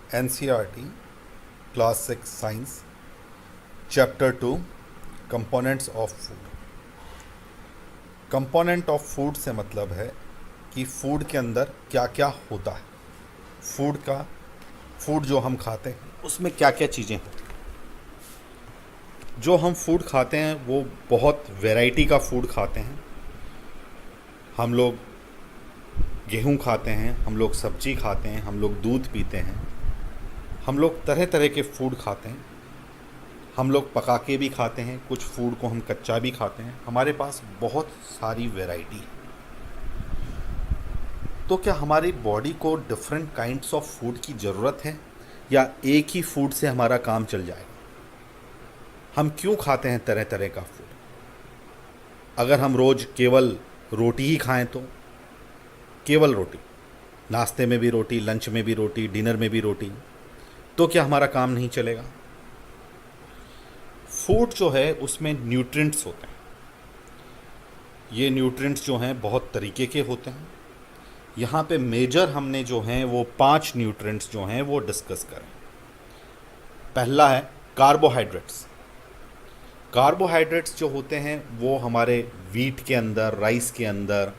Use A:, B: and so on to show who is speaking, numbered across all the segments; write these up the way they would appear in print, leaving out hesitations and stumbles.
A: NCERT class 6 science chapter 2 components of food. Component of food से मतलब है कि फूड के अंदर क्या क्या होता है। फूड जो हम खाते हैं उसमें क्या क्या चीज़ें होती हैं। जो हम फूड खाते हैं वो बहुत वैरायटी का फूड खाते हैं। हम लोग गेहूं खाते हैं, हम लोग सब्जी खाते हैं, हम लोग दूध पीते हैं, हम लोग तरह तरह के फूड खाते हैं। हम लोग पका के भी खाते हैं, कुछ फूड को हम कच्चा भी खाते हैं। हमारे पास बहुत सारी वैरायटी है। तो क्या हमारी बॉडी को डिफरेंट काइंड्स ऑफ फूड की ज़रूरत है या एक ही फूड से हमारा काम चल जाएगा? हम क्यों खाते हैं तरह तरह का फूड? अगर हम रोज़ केवल रोटी ही खाएं तो केवल रोटी, नाश्ते में भी रोटी, लंच में भी रोटी, डिनर में भी रोटी, तो क्या हमारा काम नहीं चलेगा? फूड जो है उसमें न्यूट्रिएंट्स होते हैं। ये न्यूट्रिएंट्स जो हैं बहुत तरीके के होते हैं। यहाँ पे मेजर हमने जो हैं वो 5 न्यूट्रिएंट्स जो हैं वो डिस्कस करें। पहला है कार्बोहाइड्रेट्स। कार्बोहाइड्रेट्स जो होते हैं वो हमारे वीट के अंदर, राइस के अंदर,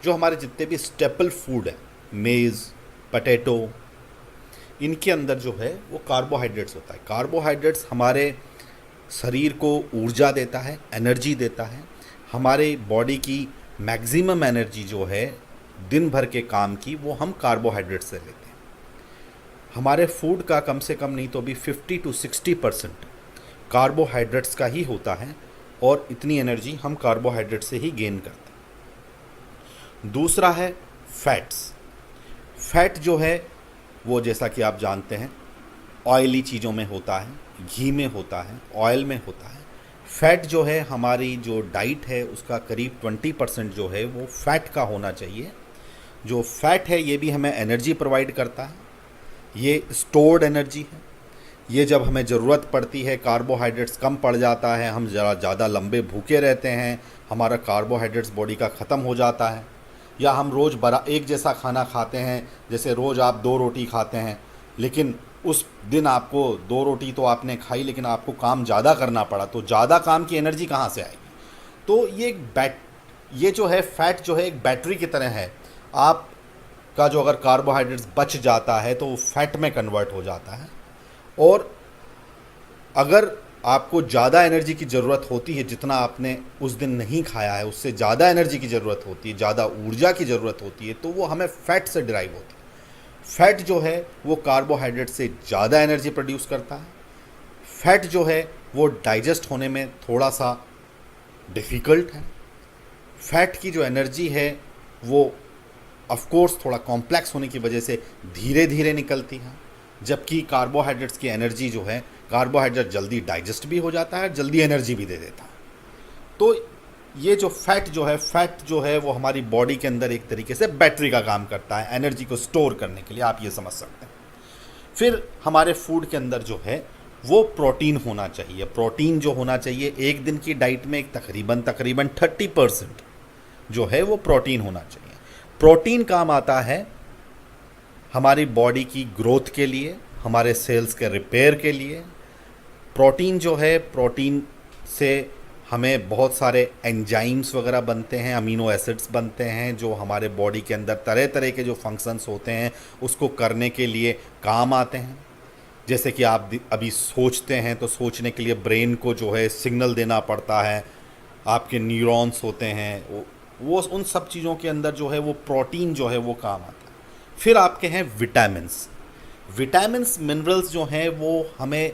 A: जो हमारे जितने भी स्टेपल फूड है, मेज़, पटेटो, इनके अंदर जो है वो कार्बोहाइड्रेट्स होता है। कार्बोहाइड्रेट्स हमारे शरीर को ऊर्जा देता है, एनर्जी देता है। हमारे बॉडी की मैक्सिमम एनर्जी जो है दिन भर के काम की, वो हम कार्बोहाइड्रेट से लेते हैं। हमारे फूड का कम से कम नहीं तो भी 50 to 60% कार्बोहाइड्रेट्स का ही होता है और इतनी एनर्जी हम कार्बोहाइड्रेट से ही गेन करते हैं। दूसरा है फैट्स। फैट जो है वो जैसा कि आप जानते हैं ऑयली चीज़ों में होता है, घी में होता है, ऑयल में होता है। फैट जो है हमारी जो डाइट है उसका करीब 20% जो है वो फैट का होना चाहिए। जो फैट है ये भी हमें एनर्जी प्रोवाइड करता है। ये स्टोर्ड एनर्जी है। ये जब हमें ज़रूरत पड़ती है, कार्बोहाइड्रेट्स कम पड़ जाता है, हम ज़्यादा लंबे भूखे रहते हैं, हमारा कार्बोहाइड्रेट्स बॉडी का ख़त्म हो जाता है, या हम रोज़ बड़ा एक जैसा खाना खाते हैं, जैसे रोज़ आप 2 रोटी खाते हैं, लेकिन उस दिन आपको 2 रोटी तो आपने खाई लेकिन आपको काम ज़्यादा करना पड़ा, तो ज़्यादा काम की एनर्जी कहाँ से आएगी? तो ये जो है फैट जो है एक बैटरी की तरह है। आपका जो अगर कार्बोहाइड्रेट्स बच जाता है तो वो फैट में कन्वर्ट हो जाता है। और अगर आपको ज़्यादा एनर्जी की ज़रूरत होती है, जितना आपने उस दिन नहीं खाया है उससे ज़्यादा एनर्जी की ज़रूरत होती है, ज़्यादा ऊर्जा की ज़रूरत होती है, तो वो हमें फैट से डिराइव होती है। फैट जो है वो कार्बोहाइड्रेट से ज़्यादा एनर्जी प्रोड्यूस करता है। फैट जो है वो डाइजेस्ट होने में थोड़ा सा डिफ़िकल्ट है। फैट की जो एनर्जी है वो ऑफ कोर्स थोड़ा कॉम्प्लेक्स होने की वजह से धीरे धीरे निकलती है, जबकि कार्बोहाइड्रेट्स की एनर्जी जो है, कार्बोहाइड्रेट जल्दी डाइजेस्ट भी हो जाता है, जल्दी एनर्जी भी दे देता है। तो ये जो फैट जो है वो हमारी बॉडी के अंदर एक तरीके से बैटरी का काम करता है, एनर्जी को स्टोर करने के लिए, आप ये समझ सकते हैं। फिर हमारे फूड के अंदर जो है वो प्रोटीन होना चाहिए। प्रोटीन जो होना चाहिए एक दिन की डाइट में एक तकरीबन 30% जो है वो प्रोटीन होना चाहिए। प्रोटीन काम आता है हमारी बॉडी की ग्रोथ के लिए, हमारे सेल्स के रिपेयर के लिए। प्रोटीन जो है, प्रोटीन से हमें बहुत सारे एंजाइम्स वगैरह बनते हैं, अमीनो एसिड्स बनते हैं, जो हमारे बॉडी के अंदर तरह तरह के जो फंक्शंस होते हैं उसको करने के लिए काम आते हैं। जैसे कि आप अभी सोचते हैं तो सोचने के लिए ब्रेन को जो है सिग्नल देना पड़ता है, आपके न्यूरॉन्स होते हैं, वो उन सब चीज़ों के अंदर जो है वो प्रोटीन जो है वो काम आता है। फिर आपके हैं विटामिन्स मिनरल्स जो हैं वो हमें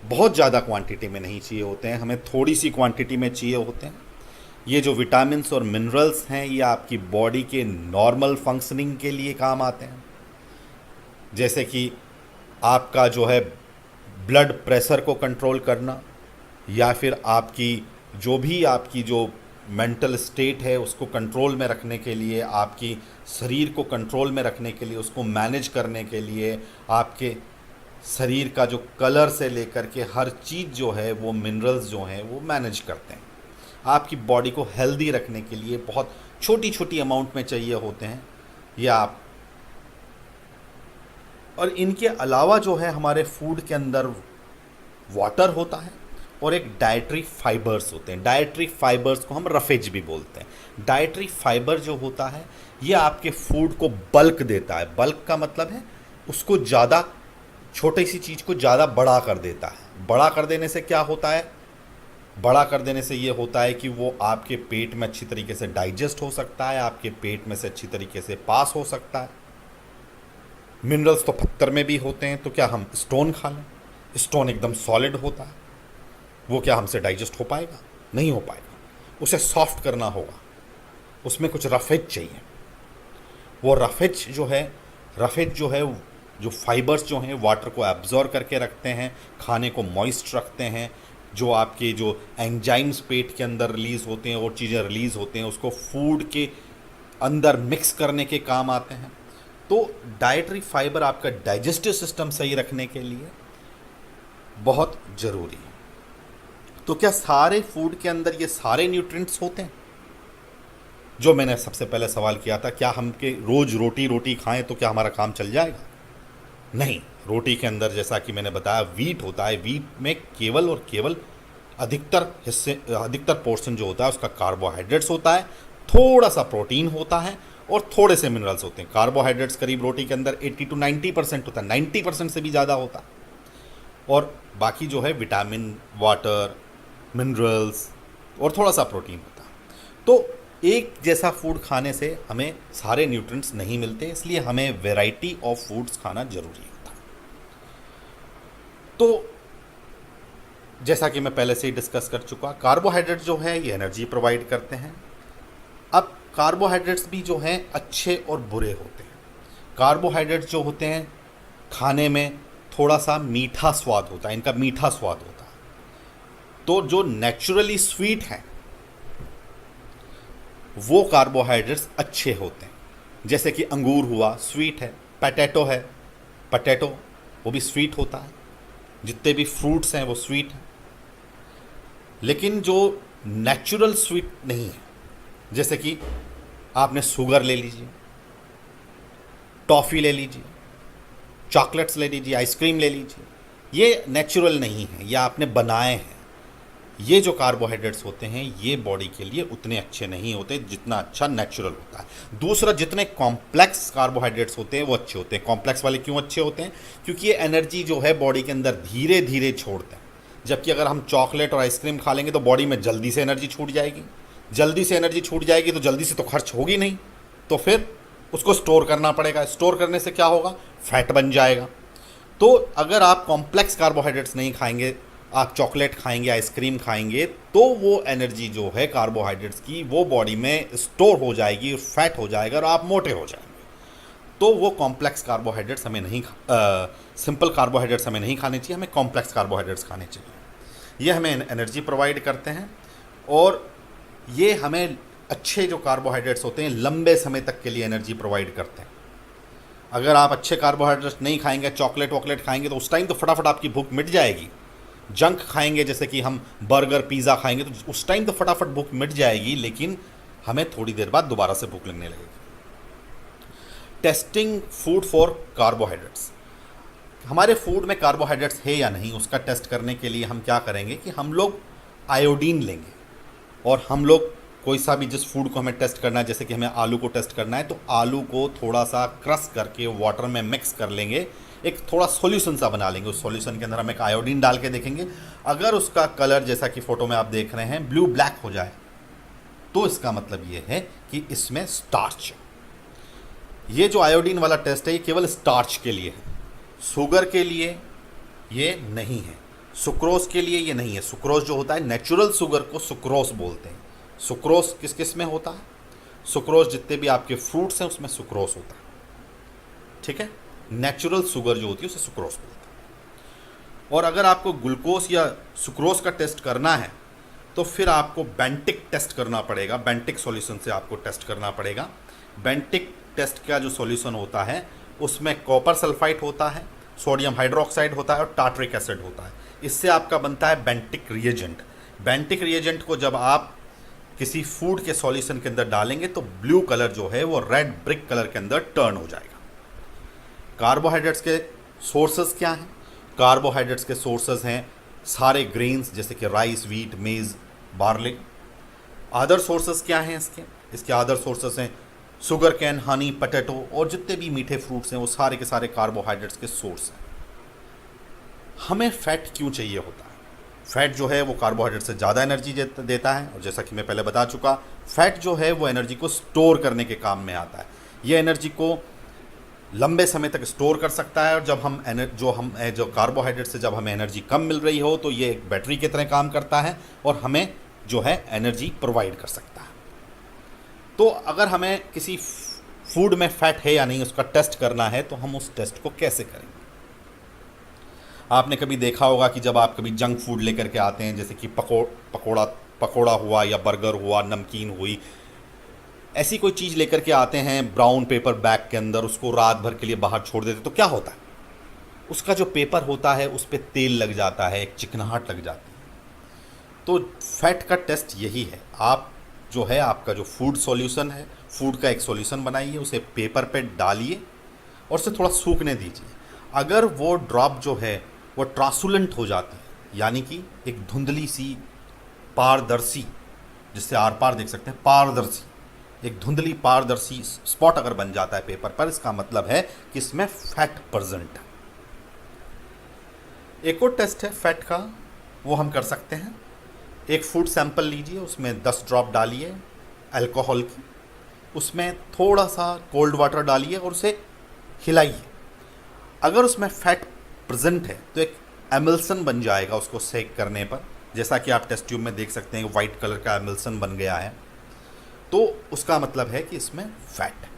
A: बहुत ज़्यादा क्वांटिटी में नहीं चाहिए होते हैं, हमें थोड़ी सी क्वांटिटी में चाहिए होते हैं। ये जो विटामिन्स और मिनरल्स हैं ये आपकी बॉडी के नॉर्मल फंक्शनिंग के लिए काम आते हैं। जैसे कि आपका जो है ब्लड प्रेशर को कंट्रोल करना, या फिर आपकी जो मेंटल स्टेट है उसको कंट्रोल में रखने के लिए, आपकी शरीर को कंट्रोल में रखने के लिए, उसको मैनेज करने के लिए, आपके शरीर का जो कलर से लेकर के हर चीज़ जो है वो मिनरल्स जो हैं वो मैनेज करते हैं। आपकी बॉडी को हेल्दी रखने के लिए बहुत छोटी छोटी अमाउंट में चाहिए होते हैं। ये आप और इनके अलावा जो है हमारे फूड के अंदर वाटर होता है और एक डाइटरी फाइबर्स होते हैं। डाइटरी फाइबर्स को हम रफेज भी बोलते हैं। डाइटरी फाइबर जो होता है ये आपके फूड को बल्क देता है। बल्क का मतलब है उसको ज़्यादा, छोटी सी चीज़ को ज़्यादा बड़ा कर देता है। बड़ा कर देने से क्या होता है? बड़ा कर देने से ये होता है कि वो आपके पेट में अच्छी तरीके से डाइजेस्ट हो सकता है, आपके पेट में से अच्छी तरीके से पास हो सकता है। मिनरल्स तो पत्थर में भी होते हैं, तो क्या हम स्टोन खा लें? स्टोन एकदम सॉलिड होता है, वो क्या हमसे डाइजेस्ट हो पाएगा? नहीं हो पाएगा। उसे सॉफ्ट करना होगा, उसमें कुछ रफेज चाहिए। वो रफेज जो है जो फाइबर्स जो हैं वाटर को एब्जॉर्ब करके रखते हैं, खाने को मॉइस्ट रखते हैं, जो आपके जो एंजाइम्स पेट के अंदर रिलीज़ होते हैं और चीज़ें रिलीज़ होते हैं उसको फूड के अंदर मिक्स करने के काम आते हैं। तो डाइटरी फाइबर आपका डाइजेस्टिव सिस्टम सही रखने के लिए बहुत ज़रूरी है। तो क्या सारे फूड के अंदर ये सारे न्यूट्रिएंट्स होते हैं? जो मैंने सबसे पहले सवाल किया था, क्या हम के रोज़ रोटी खाएं तो क्या हमारा काम चल जाएगा? नहीं। रोटी के अंदर जैसा कि मैंने बताया वीट होता है। वीट में केवल और केवल अधिकतर पोर्शन जो होता है उसका कार्बोहाइड्रेट्स होता है, थोड़ा सा प्रोटीन होता है और थोड़े से मिनरल्स होते हैं। कार्बोहाइड्रेट्स करीब रोटी के अंदर 80 to 90% होता है, 90% से भी ज़्यादा होता है। और बाकी जो है विटामिन, वाटर, मिनरल्स और थोड़ा सा प्रोटीन होता है। तो एक जैसा फूड खाने से हमें सारे न्यूट्रिएंट्स नहीं मिलते, इसलिए हमें वैरायटी ऑफ फूड्स खाना जरूरी होता है। तो जैसा कि मैं पहले से ही डिस्कस कर चुका, कार्बोहाइड्रेट जो है ये एनर्जी प्रोवाइड करते हैं। अब कार्बोहाइड्रेट्स भी जो हैं अच्छे और बुरे होते हैं। कार्बोहाइड्रेट्स जो होते हैं खाने में थोड़ा सा मीठा स्वाद होता है, इनका मीठा स्वाद होता है। तो जो नेचुरली स्वीट हैं वो कार्बोहाइड्रेट्स अच्छे होते हैं। जैसे कि अंगूर हुआ, स्वीट है। पटेटो है, पटेटो वो भी स्वीट होता है। जितने भी फ्रूट्स हैं वो स्वीट हैं। लेकिन जो नेचुरल स्वीट नहीं है, जैसे कि आपने शुगर ले लीजिए, टॉफ़ी ले लीजिए, चॉकलेट्स ले लीजिए, आइसक्रीम ले लीजिए, ये नेचुरल नहीं है, ये आपने बनाए हैं। ये जो कार्बोहाइड्रेट्स होते हैं ये बॉडी के लिए उतने अच्छे नहीं होते जितना अच्छा नेचुरल होता है। दूसरा, जितने कॉम्प्लेक्स कार्बोहाइड्रेट्स होते हैं वो अच्छे होते हैं। कॉम्प्लेक्स वाले क्यों अच्छे होते हैं? क्योंकि ये एनर्जी जो है बॉडी के अंदर धीरे धीरे छोड़ते हैं। जबकि अगर हम चॉकलेट और आइसक्रीम खा लेंगे तो बॉडी में जल्दी से एनर्जी छूट जाएगी। जल्दी से एनर्जी छूट जाएगी तो जल्दी से तो खर्च होगी नहीं, तो फिर उसको स्टोर करना पड़ेगा। स्टोर करने से क्या होगा? फैट बन जाएगा। तो अगर आप कॉम्प्लेक्स कार्बोहाइड्रेट्स नहीं खाएंगे, आप चॉकलेट खाएंगे, आइसक्रीम खाएंगे, तो वो एनर्जी जो है कार्बोहाइड्रेट्स की वो बॉडी में स्टोर हो जाएगी, फैट हो जाएगा और आप मोटे हो जाएंगे। तो वो कॉम्प्लेक्स कार्बोहाइड्रेट्स हमें नहीं सिंपल कार्बोहाइड्रेट्स हमें नहीं खाने चाहिए, हमें कॉम्प्लेक्स कार्बोहाइड्रेट्स खाने चाहिए। ये हमें एनर्जी प्रोवाइड करते हैं और ये हमें अच्छे जो कार्बोहाइड्रेट्स होते हैं लंबे समय तक के लिए एनर्जी प्रोवाइड करते हैं। अगर आप अच्छे कार्बोहाइड्रेट्स नहीं खाएंगे, चॉकलेट वॉकलेट खाएंगे, तो उस टाइम तो फटाफट आपकी भूख मिट जाएगी। जंक खाएंगे, जैसे कि हम बर्गर पिज़्ज़ा खाएंगे, तो उस टाइम तो फटाफट भूख मिट जाएगी, लेकिन हमें थोड़ी देर बाद दोबारा से भूख लगने लगेगी। Testing food for carbohydrates. हमारे फूड में कार्बोहाइड्रेट्स है या नहीं उसका टेस्ट करने के लिए हम क्या करेंगे कि हम लोग आयोडीन लेंगे और हम लोग कोई सा भी जिस फूड को हमें टेस्ट करना है, जैसे कि हमें आलू को टेस्ट करना है, तो आलू को थोड़ा सा क्रश करके वाटर में मिक्स कर लेंगे, एक थोड़ा सॉल्यूशन सा बना लेंगे। उस सॉल्यूशन के अंदर हम एक आयोडीन डाल के देखेंगे। अगर उसका कलर जैसा कि फ़ोटो में आप देख रहे हैं ब्लू ब्लैक हो जाए, तो इसका मतलब ये है कि इसमें स्टार्च। ये जो आयोडीन वाला टेस्ट है ये केवल स्टार्च के लिए है, शुगर के लिए ये नहीं है, सुक्रोज के लिए ये नहीं है। सुक्रोज जो होता है, नेचुरल शुगर को सुक्रोज बोलते हैं। सुक्रोज किस किस में होता है? सुक्रोज जितने भी आपके फ्रूट्स हैं उसमें सुक्रोज होता है, ठीक है। नेचुरल शुगर जो होती है उसे सुक्रोज बोलते हैं। और अगर आपको ग्लूकोज या सुक्रोज का टेस्ट करना है तो फिर आपको बेंटिक टेस्ट करना पड़ेगा। बेंटिक सॉल्यूशन से आपको टेस्ट करना पड़ेगा। बेंटिक टेस्ट का जो सॉल्यूशन होता है उसमें कॉपर सल्फाइड होता है, सोडियम हाइड्रोक्साइड होता है और टार्टरिक एसिड होता है। इससे आपका बनता है बेंटिक रिएजेंट। बेंटिक रिएजेंट को जब आप किसी फूड के सॉल्यूशन के अंदर डालेंगे तो ब्लू कलर जो है वो रेड ब्रिक कलर के अंदर टर्न हो जाएगा। कार्बोहाइड्रेट्स के सोर्सेज क्या हैं? कार्बोहाइड्रेट्स के सोर्सेज हैं सारे ग्रेन्स जैसे कि राइस, व्हीट, मेज़, बार्ले। अदर सोर्सेज क्या हैं इसके अदर सोर्सेज हैं शुगर कैन, हनी, पोटैटो और जितने भी मीठे फ्रूट्स हैं वो सारे के सारे कार्बोहाइड्रेट्स के सोर्स हैं। हमें फैट क्यों चाहिए होता है? फैट जो है वो कार्बोहाइड्रेट से ज़्यादा एनर्जी देता है, और जैसा कि मैं पहले बता चुका, फैट जो है वो एनर्जी को स्टोर करने के काम में आता है। ये एनर्जी को लंबे समय तक स्टोर कर सकता है, और जब हम जो कार्बोहाइड्रेट से जब हमें एनर्जी कम मिल रही हो तो ये एक बैटरी की तरह काम करता है और हमें जो है एनर्जी प्रोवाइड कर सकता है। तो अगर हमें किसी फूड में फैट है या नहीं उसका टेस्ट करना है तो हम उस टेस्ट को कैसे करेंगे? आपने कभी देखा होगा कि जब आप कभी जंक फूड लेकर के आते हैं, जैसे कि पकोड़ा हुआ या बर्गर हुआ, नमकीन हुई, ऐसी कोई चीज़ लेकर के आते हैं ब्राउन पेपर बैग के अंदर, उसको रात भर के लिए बाहर छोड़ देते, तो क्या होता है? उसका जो पेपर होता है उस पर तेल लग जाता है, एक चिकनाहट लग जाती है। तो फैट का टेस्ट यही है। आप जो है आपका जो फूड सॉल्यूशन है, फूड का एक सॉल्यूशन बनाइए, उसे पेपर पे डालिए और उसे थोड़ा सूखने दीजिए। अगर वो ड्रॉप जो है वो ट्रांसुलेंट हो जाती है, यानी कि एक धुंधली सी पारदर्शी, जिससे आर पार देख सकते हैं, पारदर्शी, एक धुंधली पारदर्शी स्पॉट अगर बन जाता है पेपर पर, इसका मतलब है कि इसमें फैट प्रेजेंट है। एक और टेस्ट है फैट का, वो हम कर सकते हैं। एक फूड सैंपल लीजिए, उसमें 10 ड्रॉप डालिए अल्कोहल की, उसमें थोड़ा सा कोल्ड वाटर डालिए और उसे हिलाइए। अगर उसमें फैट प्रेजेंट है तो एक एमल्सन बन जाएगा उसको सेक करने पर, जैसा कि आप टेस्ट ट्यूब में देख सकते हैं वाइट कलर का एमल्सन बन गया है, तो उसका मतलब है कि इसमें फैट है।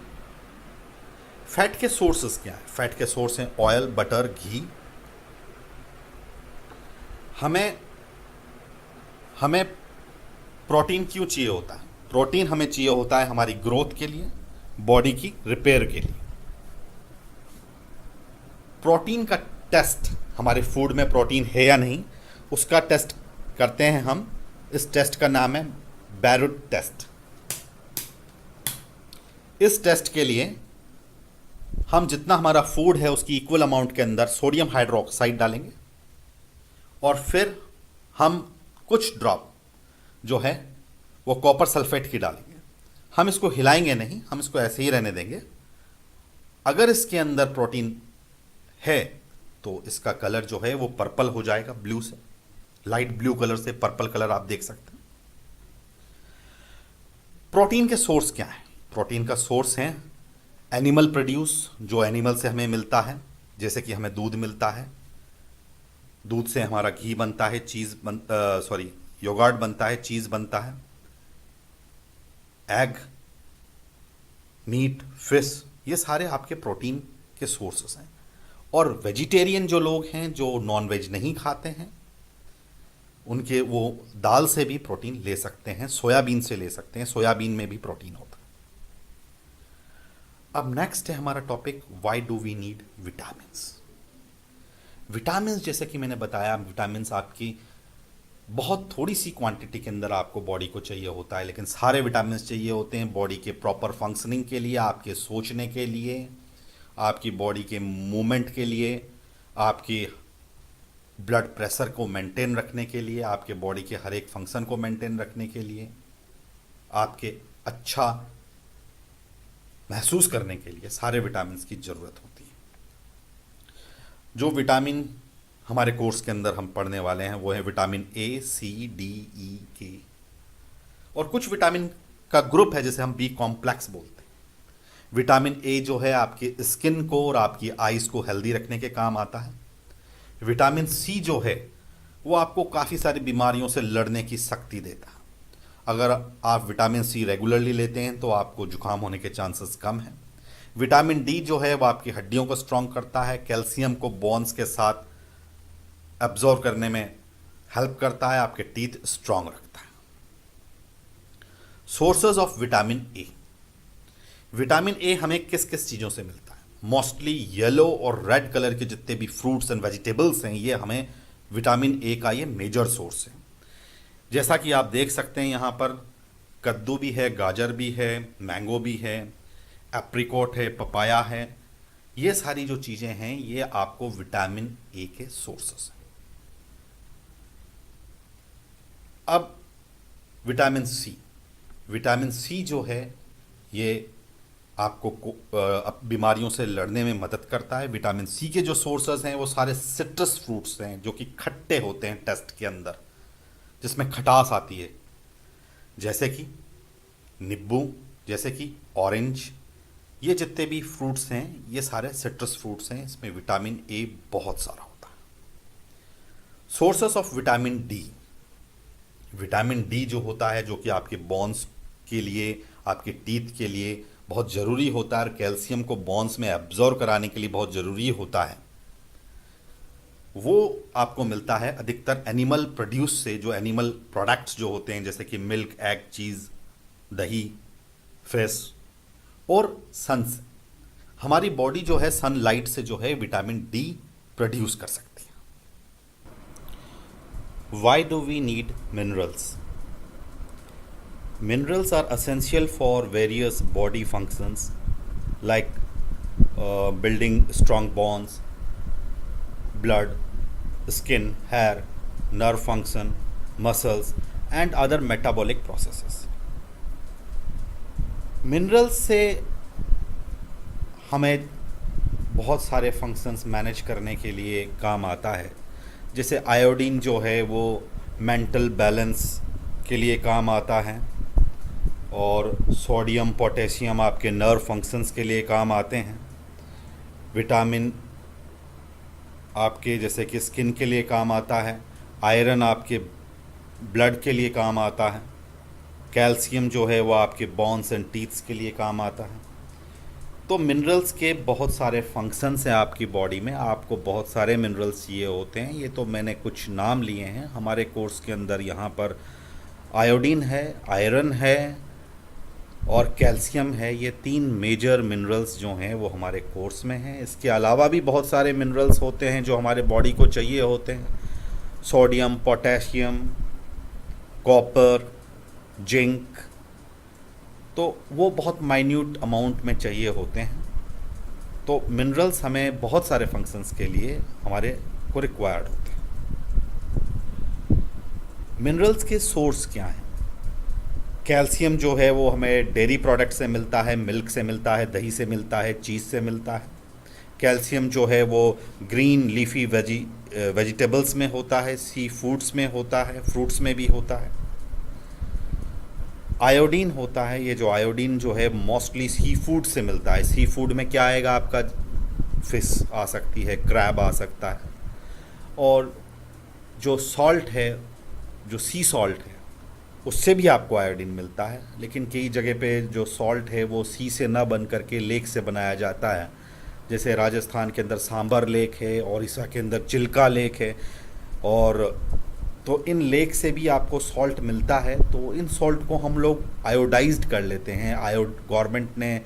A: फैट के सोर्सेस क्या है? फैट के सोर्स हैं ऑयल, बटर, घी। हमें प्रोटीन क्यों चाहिए होता है? प्रोटीन हमें चाहिए होता है हमारी ग्रोथ के लिए, बॉडी की रिपेयर के लिए। प्रोटीन का टेस्ट, हमारे फूड में प्रोटीन है या नहीं उसका टेस्ट करते हैं हम। इस टेस्ट का नाम है बैरुट टेस्ट। इस टेस्ट के लिए हम जितना हमारा फूड है उसकी इक्वल अमाउंट के अंदर सोडियम हाइड्रोक्साइड डालेंगे और फिर हम कुछ ड्रॉप जो है वो कॉपर सल्फेट की डालेंगे। हम इसको हिलाएंगे नहीं, हम इसको ऐसे ही रहने देंगे। अगर इसके अंदर प्रोटीन है तो इसका कलर जो है वो पर्पल हो जाएगा, ब्लू से, लाइट ब्लू कलर से पर्पल कलर आप देख सकते हैं। प्रोटीन के सोर्स क्या है? प्रोटीन का सोर्स है एनिमल प्रोड्यूस, जो एनिमल से हमें मिलता है, जैसे कि हमें दूध मिलता है, दूध से हमारा घी बनता है, योगर्ट बनता है, चीज़ बनता है, एग, मीट, फिश, ये सारे आपके प्रोटीन के सोर्सेस हैं। और वेजिटेरियन जो लोग हैं, जो नॉन वेज नहीं खाते हैं, उनके वो दाल से भी प्रोटीन ले सकते हैं, सोयाबीन से ले सकते हैं, सोयाबीन में भी प्रोटीन होता है। अब नेक्स्ट है हमारा topic, why do we need vitamins. Vitamins जैसे कि मैंने बताया, विटामिन्स आपकी बहुत थोड़ी सी क्वांटिटी के अंदर आपको बॉडी को चाहिए होता है, लेकिन सारे विटामिन्स चाहिए होते हैं बॉडी के प्रॉपर फंक्शनिंग के लिए, आपके सोचने के लिए, आपकी बॉडी के मूवमेंट के लिए, आपकी ब्लड प्रेशर को मेंटेन रखने के लिए, आपके बॉडी के हर एक फंक्शन को मेंटेन रखने के लिए, आपके अच्छा महसूस करने के लिए सारे विटामिन्स की ज़रूरत होती है। जो विटामिन हमारे कोर्स के अंदर हम पढ़ने वाले हैं वो है विटामिन ए, सी, डी, ई, के, और कुछ विटामिन का ग्रुप है जिसे हम बी कॉम्प्लेक्स बोलते हैं। विटामिन ए जो है आपकी स्किन को और आपकी आइज़ को हेल्दी रखने के काम आता है। विटामिन सी जो है वो आपको काफ़ी सारी बीमारियों से लड़ने की शक्ति देता है। अगर आप विटामिन सी रेगुलरली लेते हैं तो आपको जुकाम होने के चांसेस कम हैं। विटामिन डी जो है वो आपकी हड्डियों को स्ट्रॉन्ग करता है, कैल्शियम को बोन्स के साथ एब्जॉर्व करने में हेल्प करता है, आपके टीथ स्ट्रॉन्ग रखता है। Sources of vitamin A. Vitamin A हमें किस किस चीज़ों से मिलता है? मोस्टली येलो और रेड कलर के जितने भी फ्रूट्स एंड वेजिटेबल्स हैं, ये हमें विटामिन ए का ये मेजर सोर्स है। जैसा कि आप देख सकते हैं यहाँ पर कद्दू भी है, गाजर भी है, मैंगो भी है, एप्रिकॉट है, पपाया है, ये सारी जो चीज़ें हैं ये आपको विटामिन ए के सोर्सेस हैं। अब विटामिन सी जो है ये आपको बीमारियों से लड़ने में मदद करता है। विटामिन सी के जो सोर्सेज हैं वो सारे सिट्रस फ्रूट्स हैं जो कि खट्टे होते हैं टेस्ट के अंदर, जिसमें खटास आती है, जैसे कि नींबू, जैसे कि ऑरेंज। ये जितने भी फ्रूट्स हैं ये सारे सिट्रस फ्रूट्स हैं, इसमें विटामिन ए बहुत सारा होता है। सोर्सेस ऑफ विटामिन डी जो होता है, जो कि आपके बोन्स के लिए, आपके टीथ के लिए बहुत ज़रूरी होता है, और कैल्शियम को बोन्स में एब्जॉर्ब कराने के लिए बहुत ज़रूरी होता है, वो आपको मिलता है अधिकतर एनिमल प्रोड्यूस से, जो एनिमल प्रोडक्ट्स जो होते हैं जैसे कि मिल्क, एग, चीज़, दही, फिश और सन से। हमारी बॉडी जो है सनलाइट से जो है विटामिन डी प्रोड्यूस कर सकती है। Why do we need minerals? Minerals are essential for various body functions like building strong bones, blood, skin, hair, nerve function, muscles, and other metabolic processes. Minerals से हमें बहुत सारे फंक्शंस मैनेज करने के लिए काम आता है। जैसे आयोडीन जो है वो मेंटल बैलेंस के लिए काम आता है, और सोडियम, पोटेशियम आपके नर्व फंक्शंस के लिए काम आते हैं। विटामिन आपके जैसे कि स्किन के लिए काम आता है। आयरन आपके ब्लड के लिए काम आता है। कैल्शियम जो है वो आपके बोन्स एंड टीथ्स के लिए काम आता है। तो मिनरल्स के बहुत सारे फंक्शंस हैं आपकी बॉडी में। आपको बहुत सारे मिनरल्स चाहिए होते हैं। ये तो मैंने कुछ नाम लिए हैं। हमारे कोर्स के अंदर यहाँ पर आयोडीन है, आयरन है और कैल्शियम है। ये 3 मेजर मिनरल्स जो हैं वो हमारे कोर्स में हैं। इसके अलावा भी बहुत सारे मिनरल्स होते हैं जो हमारे बॉडी को चाहिए होते हैं। सोडियम, पोटेशियम, कॉपर, जिंक, तो वो बहुत माइन्यूट अमाउंट में चाहिए होते हैं। तो मिनरल्स हमें बहुत सारे फंक्शंस के लिए हमारे को रिक्वायर्ड होते हैं। मिनरल्स के सोर्स क्या हैं? कैल्शियम जो है वो हमें डेयरी प्रोडक्ट से मिलता है, मिल्क से मिलता है, दही से मिलता है, चीज़ से मिलता है। कैल्शियम जो है वो ग्रीन लीफी वेजिटेबल्स में होता है, सी फूड्स में होता है, फ्रूट्स में भी होता है। आयोडीन होता है, ये जो आयोडीन जो है मोस्टली सी फूड से मिलता है। सी फूड में क्या आएगा आपका? फिश आ सकती है, क्रैब आ सकता है। और जो सॉल्ट है, जो सी सॉल्ट है, उससे भी आपको आयोडीन मिलता है। लेकिन कई जगह पे जो सॉल्ट है वो सी से ना बन करके लेक से बनाया जाता है। जैसे राजस्थान के अंदर सांबर लेक है, ओडिशा के अंदर चिल्का लेक है, और तो इन लेक से भी आपको सॉल्ट मिलता है। तो इन सॉल्ट को हम लोग आयोडाइज्ड कर लेते हैं। गवर्नमेंट ने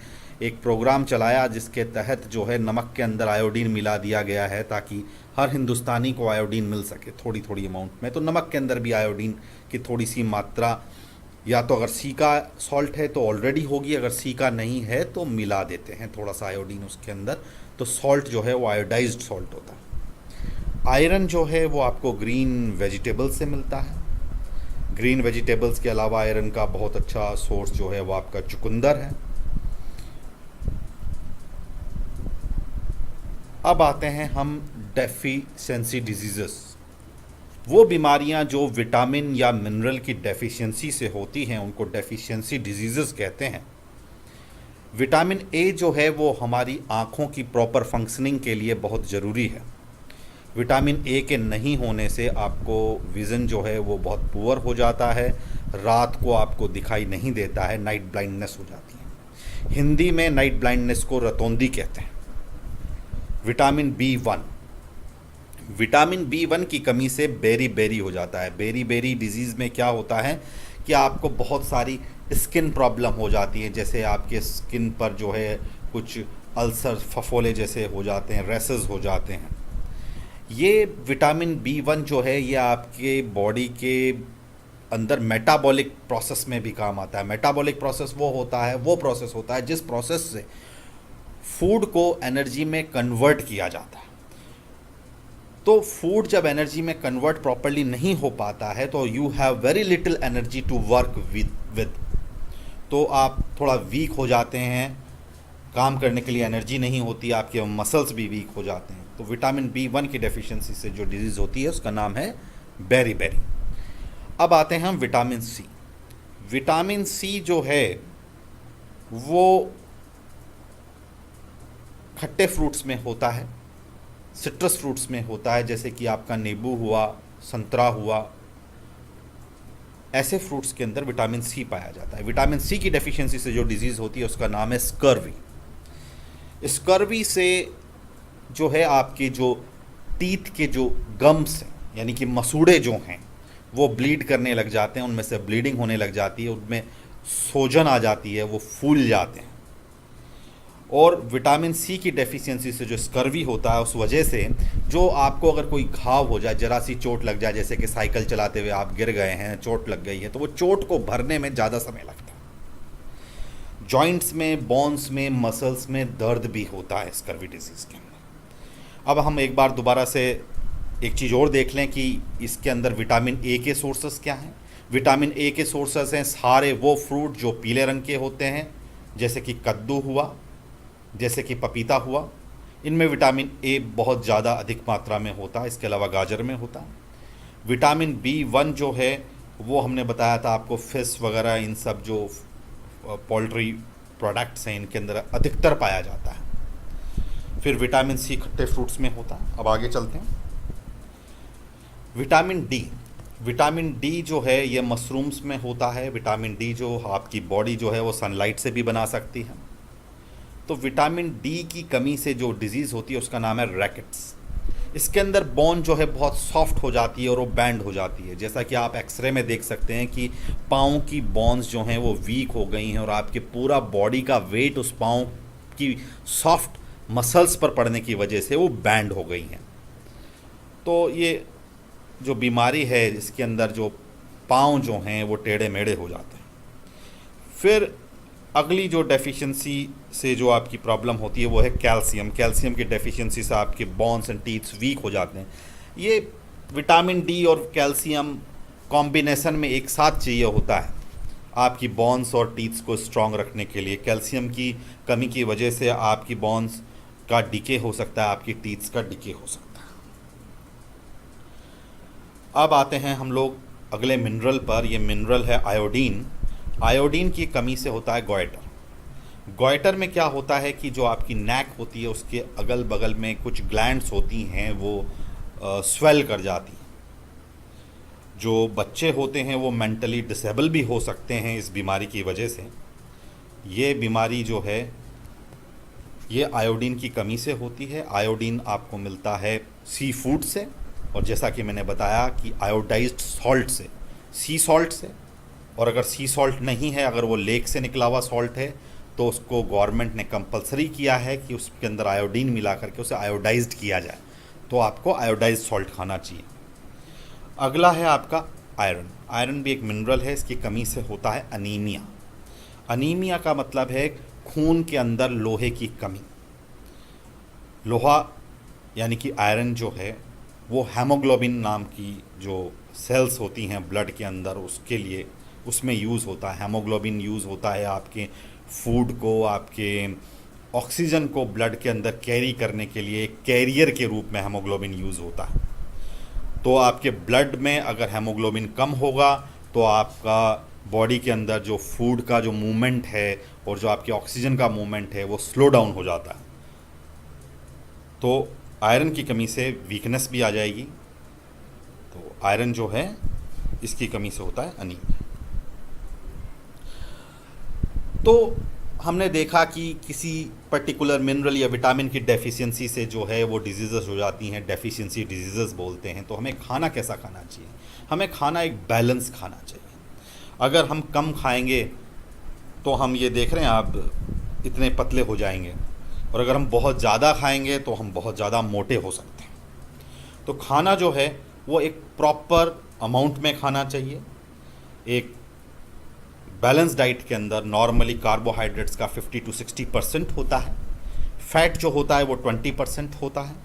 A: एक प्रोग्राम चलाया जिसके तहत जो है नमक के अंदर आयोडीन मिला दिया गया है ताकि हर हिंदुस्तानी को आयोडीन मिल सके थोड़ी थोड़ी अमाउंट में। तो नमक के अंदर भी आयोडीन की थोड़ी सी मात्रा, या तो अगर सी का सॉल्ट है तो ऑलरेडी होगी, अगर सी का नहीं है तो मिला देते हैं थोड़ा सा आयोडीन उसके अंदर। तो सॉल्ट जो है वो आयोडाइज्ड सॉल्ट होता है। आयरन जो है वो आपको ग्रीन वेजिटेबल्स से मिलता है। ग्रीन वेजिटेबल्स के अलावा आयरन का बहुत अच्छा सोर्स जो है वो आपका चुकंदर है। अब आते हैं हम डेफिशिएंसी डिजीज़ेस, वो बीमारियां जो विटामिन या मिनरल की डेफिशिएंसी से होती हैं उनको डेफिशिएंसी डिजीज़ेस कहते हैं। विटामिन ए जो है वो हमारी आँखों की प्रॉपर फंक्शनिंग के लिए बहुत ज़रूरी है। विटामिन ए के नहीं होने से आपको विज़न जो है वो बहुत पुअर हो जाता है, रात को आपको दिखाई नहीं देता है, नाइट ब्लाइंडनेस हो जाती है। हिंदी में नाइट ब्लाइंडनेस को रतौंधी कहते हैं। विटामिन बी वन की कमी से बेरी बेरी हो जाता है। बेरी बेरी डिजीज़ में क्या होता है कि आपको बहुत सारी स्किन प्रॉब्लम हो जाती है। जैसे आपके स्किन पर जो है कुछ अल्सर, फफोले जैसे हो जाते हैं, रेसेस हो जाते हैं। ये विटामिन बी1 जो है ये आपके बॉडी के अंदर मेटाबॉलिक प्रोसेस में भी काम आता है। मेटाबॉलिक प्रोसेस वो प्रोसेस होता है जिस प्रोसेस से फूड को एनर्जी में कन्वर्ट किया जाता है। तो फूड जब एनर्जी में कन्वर्ट प्रॉपरली नहीं हो पाता है तो you have very little energy to work with, तो आप थोड़ा वीक हो जाते हैं, काम करने के लिए एनर्जी नहीं होती, आपके मसल्स भी वीक हो जाते हैं। तो विटामिन B1 की डेफिशिएंसी से जो डिजीज़ होती है उसका नाम है बेरी। अब आते हैं हम विटामिन सी। विटामिन सी जो है वो खट्टे फ्रूट्स में होता है, सिट्रस फ्रूट्स में होता है, जैसे कि आपका नींबू हुआ, संतरा हुआ, ऐसे फ्रूट्स के अंदर विटामिन सी पाया जाता है। विटामिन सी की डेफिशिएंसी से जो डिजीज़ होती है उसका नाम है स्कर्वी। स्कर्वी से जो है आपके जो टीथ के जो गम्स हैं, यानी कि मसूड़े जो हैं, वो ब्लीड करने लग जाते हैं, उनमें से ब्लीडिंग होने लग जाती है, उनमें सोजन आ जाती है, वो फूल जाते हैं। और विटामिन सी की डेफिशिएंसी से जो स्कर्वी होता है उस वजह से जो आपको अगर कोई घाव हो जाए, जरा सी चोट लग जाए, जैसे कि साइकिल चलाते हुए आप गिर गए हैं, चोट लग गई है, तो वो चोट को भरने में ज़्यादा समय लगता है। जॉइंट्स में, बोन्स में, मसल्स में दर्द भी होता है स्कर्वी डिजीज़ के अंदर। अब हम एक बार दोबारा से एक चीज़ और देख लें कि इसके अंदर विटामिन ए के सोर्सेस क्या हैं। विटामिन ए के सोर्सेस हैं सारे वो फ्रूट जो पीले रंग के होते हैं, जैसे कि कद्दू हुआ, जैसे कि पपीता हुआ, इनमें विटामिन ए बहुत ज़्यादा अधिक मात्रा में होता है। इसके अलावा गाजर में होता है। विटामिन B1 जो है वो हमने बताया था आपको, फिश वगैरह, इन सब जो पोल्ट्री प्रोडक्ट्स हैं इनके अंदर अधिकतर पाया जाता है। फिर विटामिन सी खट्टे फ्रूट्स में होता है। अब आगे चलते हैं। विटामिन डी जो है ये मशरूम्स में होता है। विटामिन डी जो आपकी बॉडी जो है वो सनलाइट से भी बना सकती है। तो विटामिन डी की कमी से जो डिज़ीज़ होती है उसका नाम है रैकेट्स। इसके अंदर बोन जो है बहुत सॉफ्ट हो जाती है और वो बैंड हो जाती है, जैसा कि आप एक्सरे में देख सकते हैं कि पाँव की बोन्स जो हैं वो वीक हो गई हैं और आपके पूरा बॉडी का वेट उस पाँव की सॉफ्ट मसल्स पर पड़ने की वजह से वो बैंड हो गई हैं। तो ये जो बीमारी है इसके अंदर जो पाँव जो हैं वो टेढ़े मेढ़े हो जाते हैं। फिर अगली जो डेफिशिएंसी से जो आपकी प्रॉब्लम होती है वो है कैल्शियम। कैल्शियम की डेफिशिएंसी से आपके बोन्स एंड टीथ्स वीक हो जाते हैं। ये विटामिन डी और कैल्शियम कॉम्बिनेशन में एक साथ चाहिए होता है आपकी बोन्स और टीथ्स को स्ट्रॉन्ग रखने के लिए। कैल्शियम की कमी की वजह से आपकी बोन्स का डिके हो सकता है, आपकी टीथ्स का डिके हो सकता है। अब आते हैं हम लोग अगले मिनरल पर। ये मिनरल है आयोडीन। आयोडीन की कमी से होता है गॉइटर। गॉइटर में क्या होता है कि जो आपकी नेक होती है उसके अगल बगल में कुछ ग्लैंड्स होती हैं वो स्वेल कर जाती हैं। जो बच्चे होते हैं वो मेंटली डिसेबल भी हो सकते हैं इस बीमारी की वजह से। ये बीमारी जो है ये आयोडीन की कमी से होती है। आयोडीन आपको मिलता है सी फूड से, और जैसा कि मैंने बताया कि आयोडाइज्ड सॉल्ट से, सी सॉल्ट से। और अगर सी सॉल्ट नहीं है, अगर वो लेक से निकला हुआ सॉल्ट है, तो उसको गवर्नमेंट ने कंपलसरी किया है कि उसके अंदर आयोडीन मिला करके उसे आयोडाइज्ड किया जाए, तो आपको आयोडाइज्ड सॉल्ट खाना चाहिए। अगला है आपका आयरन। आयरन भी एक मिनरल है, इसकी कमी से होता है अनीमिया। अनीमिया का मतलब है खून के अंदर लोहे की कमी। लोहा यानी कि आयरन जो है वो हेमोग्लोबिन नाम की जो सेल्स होती हैं ब्लड के अंदर, उसके लिए उसमें यूज़ होता है। हेमोग्लोबिन यूज़ होता है आपके फूड को, आपके ऑक्सीजन को ब्लड के अंदर कैरी करने के लिए, एक कैरियर के रूप में हेमोग्लोबिन यूज़ होता है। तो आपके ब्लड में अगर हेमोग्लोबिन कम होगा तो आपका बॉडी के अंदर जो फूड का जो मूवमेंट है और जो आपके ऑक्सीजन का मूवमेंट है वो स्लो डाउन हो जाता है। तो आयरन की कमी से वीकनेस भी आ जाएगी। तो आयरन जो है इसकी कमी से होता है अनीमिया। तो हमने देखा कि किसी पर्टिकुलर मिनरल या विटामिन की डेफिशिएंसी से जो है वो डिजीज़ेस हो जाती हैं, डेफिशिएंसी डिजीज़ेस बोलते हैं। तो हमें खाना कैसा खाना चाहिए? हमें खाना एक बैलेंस खाना चाहिए। अगर हम कम खाएंगे तो हम ये देख रहे हैं आप इतने पतले हो जाएंगे, और अगर हम बहुत ज़्यादा खाएंगे तो हम बहुत ज़्यादा मोटे हो सकते हैं। तो खाना जो है वो एक प्रॉपर अमाउंट में खाना चाहिए। एक बैलेंस डाइट के अंदर नॉर्मली कार्बोहाइड्रेट्स का 50 to 60% होता है। फैट जो होता है वो 20% होता है,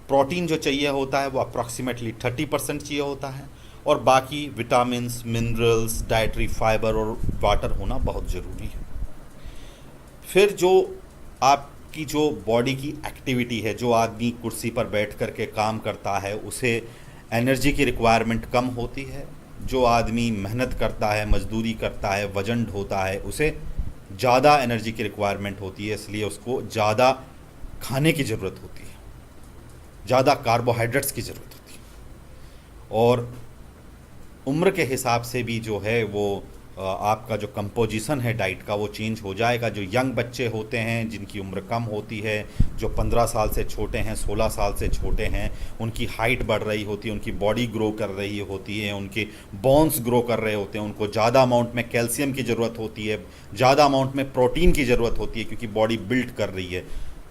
A: प्रोटीन जो चाहिए होता है वो अप्रॉक्सीमेटली 30% चाहिए होता है, और बाकी विटामिन्स, मिनरल्स, डाइटरी फाइबर और वाटर होना बहुत ज़रूरी है। फिर जो आपकी जो बॉडी की एक्टिविटी है, जो आदमी कुर्सी पर बैठ कर के काम करता है उसे एनर्जी की रिक्वायरमेंट कम होती है, जो आदमी मेहनत करता है, मजदूरी करता है, वजन ढोता है, उसे ज़्यादा एनर्जी की रिक्वायरमेंट होती है, इसलिए उसको ज़्यादा खाने की ज़रूरत होती है, ज़्यादा कार्बोहाइड्रेट्स की ज़रूरत होती है। और उम्र के हिसाब से भी जो है वो आपका जो कंपोजिशन है डाइट का वो चेंज हो जाएगा। जो यंग बच्चे होते हैं जिनकी उम्र कम होती है, जो 15 साल से छोटे हैं, 16 साल से छोटे हैं, उनकी हाइट बढ़ रही होती है, उनकी बॉडी ग्रो कर रही होती है, उनके बोन्स ग्रो कर रहे होते हैं, उनको ज़्यादा अमाउंट में कैल्शियम की ज़रूरत होती है, ज़्यादा अमाउंट में प्रोटीन की ज़रूरत होती है, क्योंकि बॉडी बिल्ड कर रही है।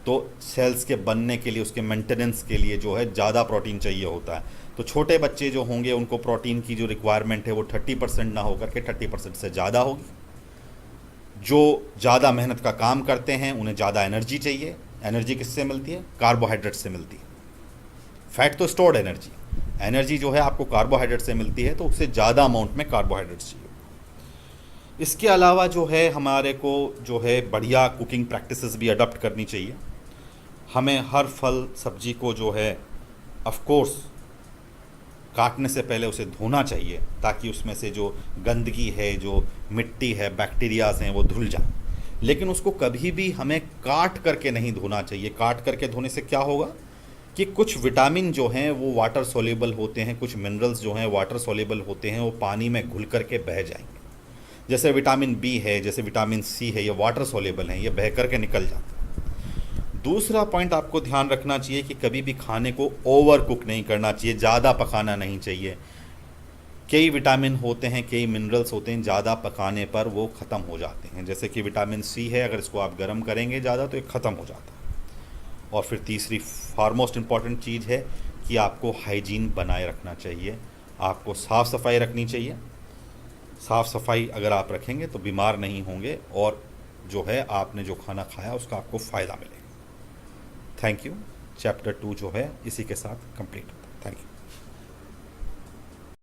A: तो सेल्स के बनने के लिए, उसके मेंटेनेंस के लिए जो है ज़्यादा प्रोटीन चाहिए होता है। तो छोटे बच्चे जो होंगे उनको प्रोटीन की जो रिक्वायरमेंट है वो 30% ना होकर के 30% से ज़्यादा होगी। जो ज़्यादा मेहनत का काम करते हैं उन्हें ज़्यादा एनर्जी चाहिए। एनर्जी किससे मिलती है? कार्बोहाइड्रेट से मिलती है। फैट तो स्टोर्ड एनर्जी, एनर्जी जो है आपको कार्बोहाइड्रेट से मिलती है, तो उससे ज़्यादा अमाउंट में कार्बोहाइड्रेट्स चाहिए। इसके अलावा जो है हमारे को जो है बढ़िया कुकिंग प्रैक्टिसेस भी अडॉप्ट करनी चाहिए। हमें हर फल सब्जी को जो है ऑफ कोर्स काटने से पहले उसे धोना चाहिए, ताकि उसमें से जो गंदगी है, जो मिट्टी है, बैक्टीरियाज हैं, वो धुल जाए। लेकिन उसको कभी भी हमें काट करके नहीं धोना चाहिए। काट करके धोने से क्या होगा कि कुछ विटामिन जो हैं वो वाटर सोल्यूबल होते हैं, कुछ मिनरल्स जो हैं वाटर सोल्यूबल होते हैं, वो पानी में घुल करके बह जाएंगे। जैसे विटामिन बी है, जैसे विटामिन सी है, ये वाटर सोल्यूबल हैं, ये बह करके निकल जाते हैं। दूसरा पॉइंट आपको ध्यान रखना चाहिए कि कभी भी खाने को ओवर कुक नहीं करना चाहिए, ज़्यादा पकाना नहीं चाहिए। कई विटामिन होते हैं, कई मिनरल्स होते हैं, ज़्यादा पकाने पर वो ख़त्म हो जाते हैं। जैसे कि विटामिन सी है, अगर इसको आप गर्म करेंगे ज़्यादा तो ये ख़त्म हो जाता है। और फिर तीसरी फार मोस्ट इम्पॉर्टेंट चीज़ है कि आपको हाइजीन बनाए रखना चाहिए, आपको साफ़ सफाई रखनी चाहिए। साफ़ सफाई अगर आप रखेंगे तो बीमार नहीं होंगे, और जो है आपने जो खाना खाया उसका आपको फ़ायदा मिलेगा। Thank you. चैप्टर 2 जो है इसी के साथ कंप्लीट होता है। Thank you.